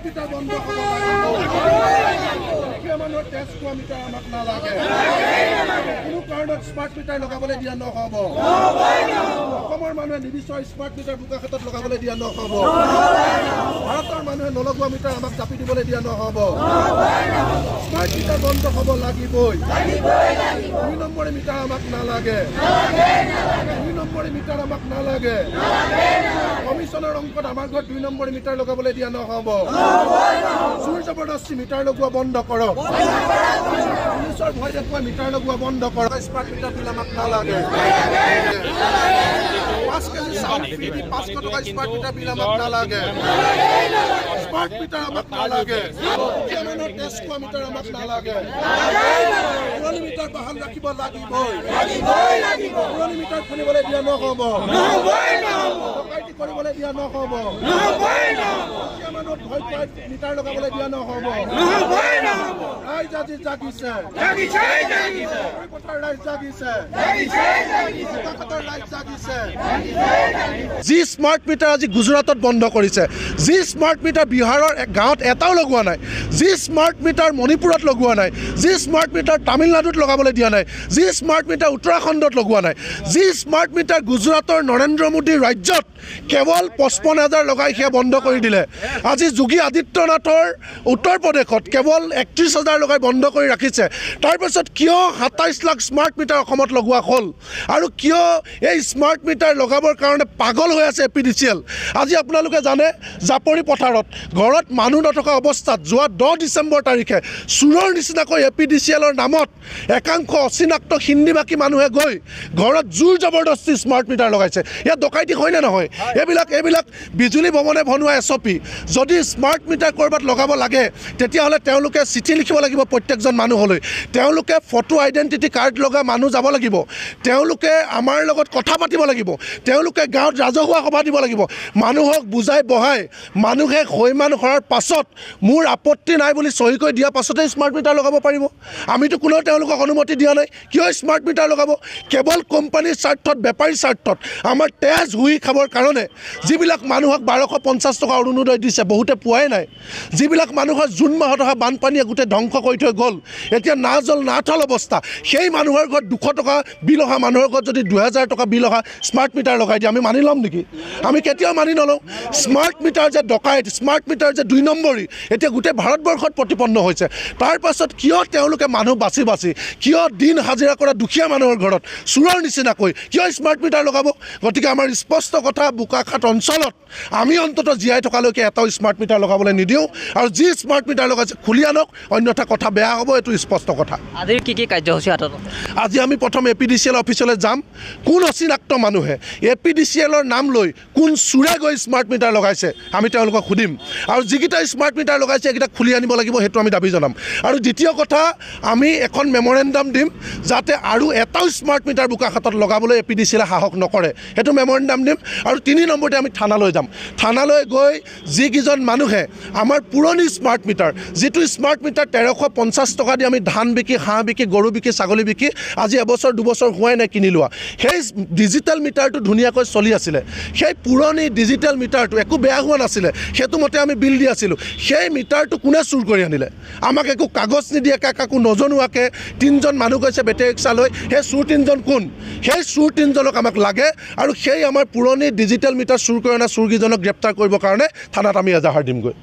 Metre বন্ধ হ'ব মানুহৰ টেক্স কোৱা মিটাৰ আমাক নালাগে কোনো কাৰণত স্মাৰ্ট মিটাৰ লগাবলৈ দিয়া নহ'ব অসমৰ মানুহে নিবিচাৰে স্মাৰ্ট মিটাৰ বোকাখাতত লগাবলৈ দিয়া নহ'ব ভাৰতৰ মানুহে নলগোৱা মিটাৰ আমাক জাপি দিবলৈ দিয়া নহ'ব স্মাৰ্ট মিটাৰ বন্ধ হ'ব লাগিবই 2 নম্বৰী মিটাৰ আমাক নালাগে 2 নম্বৰী মিটাৰ আমাক নালাগে কমিশনৰ অংকত আমাৰ ঘৰত 2 নম্বৰী মিটাৰ লগাবলৈ দিয়া নহ'ব জোৰ জবৰদস্তি মিটাৰ লগোৱা বন্ধ কৰক পুলিচৰ ভয় দেখুৱাই মিটাৰ লগোৱা বন্ধ কৰক স্মাৰ্ট মিটাৰ বিল আমাক নালাগে 5 কেজি চাউল ফ্ৰী 500 টকা স্মাৰ্ট মিটাৰ বিল আমাক নালাগে স্মাৰ্ট মিটাৰ আমাক নালাগে মানুহৰ টেক্স কোৱা মিটাৰ আমাক নালাগে পুৰণি মিটাৰ বাহাল ৰাখিব লাগিবই পুৰণি মিটাৰ খুলিবলৈ দিয়া নহ'ব ডকাইতি কৰিবলৈ দিয়া নহ'ব মানুহক ভয় খুৱাই মিটাৰ লগাবলৈ দিয়া নহ'ব ৰাইজ আজি জাগিছে ৰাইজ জাগিছে ৰাইজ জাগিছে যি স্মাৰ্ট মিটাৰ আজি গুজৰাটত বন্ধ কৰিছে যি স্মাৰ্ট মিটাৰ বিহাৰৰ গাঁৱত এটাও লগোৱা নাই যি স্মাৰ্ট মিটাৰ মণিপুৰত লগোৱা নাই যি স্মাৰ্ট মিটাৰ তামিলনাডুত লগাবলৈ দিয়া নাই যি স্মাৰ্ট মিটাৰ উত্তৰাখণ্ডত লগোৱা নাই যি স্মাৰ্ট মিটাৰ গুজৰাটৰ নৰেন্দ্ৰ মোদীৰ ৰাজ্যত কেৱল 55,000 লগাই সেয়া বন্ধ কৰি দিলে আজি যোগী আদিত্যনাথৰ উত্তৰ প্ৰদেশত কেৱল 31,000 লগাই বন্ধ কৰি ৰাখিছে তাৰপিছত কিয় 27 লাখ স্মাৰ্ট মিটাৰ অসমত লগোৱা হ'ল আৰু কিয় এই স্মাৰ্ট মিটাৰ লগাবৰ কাৰণে পাগল হৈ আছে এপিডিচিএল আজি আপোনালোকে জানে জাপৰি পথাৰত ঘৰত মানুহ নথকা অৱস্থাত যোৱা 10 ডিচেম্বৰ তাৰিখে চুৰৰ নিচিনাকৈ এপিডিচিএলৰ নামত একাংশ অচিনাক্ত হিন্দীভাষী মানুহে গৈ ঘৰত জোৰ জবৰদস্তি স্মাৰ্ট মিটাৰ লগাইছে ইয়াত ডকাইতি হয়নে নহয় এইবিলাক বিজুলী ভৱনে বনোৱা এছপি যদি স্মাৰ্ট মিটাৰ ক'ৰবাত লগাব লাগে তেতিয়াহ'লে তেওঁলোকে চিঠি লিখিব লাগিব প্ৰত্যেকজন মানুহলৈ তেওঁলোকে ফটো আইডেণ্টিটি কাৰ্ড লগা মানুহ যাব লাগিব তেওঁলোকে আমাৰ লগত কথা পাতিব লাগিব তেওঁলোকে গাঁৱত ৰাজহুৱা সভা দিব লাগিব মানুহক বুজাই বহাই মানুহে হৈমান কৰাৰ পাছত মোৰ আপত্তি নাই বুলি চহী কৰি দিয়াৰ পাছতে স্মাৰ্ট মিটাৰ লগাব পাৰিব আমিতো কোনেও তেওঁলোকক অনুমতি দিয়া নাই কিয় স্মাৰ্ট মিটাৰ লগাব কেৱল কোম্পানীৰ স্বাৰ্থত বেপাৰীৰ স্বাৰ্থত আমাৰ তেজ হুই খাবৰ কাৰণে যিবিলাক মানুহক 1250 টকা অৰুণোদয় দিছে বহুতে পোৱাই নাই যিবিলাক মানুহৰ জুন মাহত অহা বানপানীয়ে গোটেই ধ্বংস কৰি থৈ গ'ল এতিয়া না জল না থল অৱস্থা সেই মানুহৰ ঘৰত 200 টকা বিল অহা মানুহৰ ঘৰত যদি 2000 টকা বিল অহা স্মাৰ্ট মিটাৰ লগাই দিয়ে আমি মানি ল'ম নেকি আমি কেতিয়াও মানি নলওঁ স্মাৰ্ট মিটাৰ যে ডকাইত স্মাৰ্ট মিটাৰ যে 2 নম্বৰী এতিয়া গোটেই ভাৰতবৰ্ষত প্ৰতিপন্ন হৈছে তাৰ পাছত কিয় তেওঁলোকে মানুহ বাছি কিয় দিন হাজিৰা কৰা দুখীয়া মানুহৰ ঘৰত চুৰৰ নিচিনাকৈ কিয় স্মাৰ্ট মিটাৰ লগাব গতিকে আমাৰ স্পষ্ট কথা বোকাখাত অঞ্চলত আমি অন্তত জীয়াই থকালৈকে এটাও স্মাৰ্ট মিটাৰ লগাবলৈ নিদিওঁ আৰু যি স্মাৰ্ট মিটাৰ লগাইছে খুলি আনক অন্যথা কথা বেয়া হ'ব এইটো স্পষ্ট কথা আজিৰ কি কাৰ্যসূচী হাতত আজি আমি প্ৰথম এপিডিচিএল অফিচলৈ যাম কোন অচিনাক্ত মানুহে এপিডিচিএলৰ নাম লৈ কোন চুৰে গৈ স্মাৰ্ট মিটাৰ লগাইছে আমি তেওঁলোকক সুধিম আৰু যিকেইটা স্মাৰ্ট মিটাৰ লগাইছে এইকেইটা খুলি আনিব লাগিব সেইটো আমি দাবী জনাম আৰু দ্বিতীয় কথা আমি এখন মেমৰেণ্ডাম দিম যাতে আৰু এটাও স্মাৰ্ট মিটাৰ বোকাখাতত লগাবলৈ এপিডিচিএলে সাহস নকৰে সেইটো মেমৰেণ্ডাম দিম আৰু 3 নম্বৰতে আমি থানালৈ যাম থানালৈ গৈ যিকেইজন মানুহে আমাৰ পুৰণি স্মাৰ্ট মিটাৰ যিটো স্মাৰ্ট মিটাৰ 1350 টকা দি আমি ধান বিকি হাঁহ বিকি গৰু বিকি ছাগলী বিকি আজি এবছৰ 2 বছৰ হোৱাই নাই কিনি লোৱা সেই ডিজিটেল মিটাৰটো ধুনীয়াকৈ চলি আছিলে সেই পুৰণি ডিজিটেল মিটাৰটো একো বেয়া হোৱা নাছিলে সেইটো মতে আমি বিল দি আছিলোঁ সেই মিটাৰটো কোনে চুৰ কৰি আনিলে আমাক একো কাগজ নিদিয়াকৈ কাকো নজনোৱাকৈ 3জন মানুহ গৈছে বেটেৰী ৰিক্সালৈ সেই চুৰ 3জন কোন সেই চুৰ 3জনক আমাক লাগে আৰু সেই আমাৰ পুৰণি ডিজিটেল মিটাৰ চুৰ কৰি অনা চুৰকেইজনক গ্ৰেপ্তাৰ কৰিবৰ কাৰণে থানাত আমি এজাহাৰ দিমগৈ।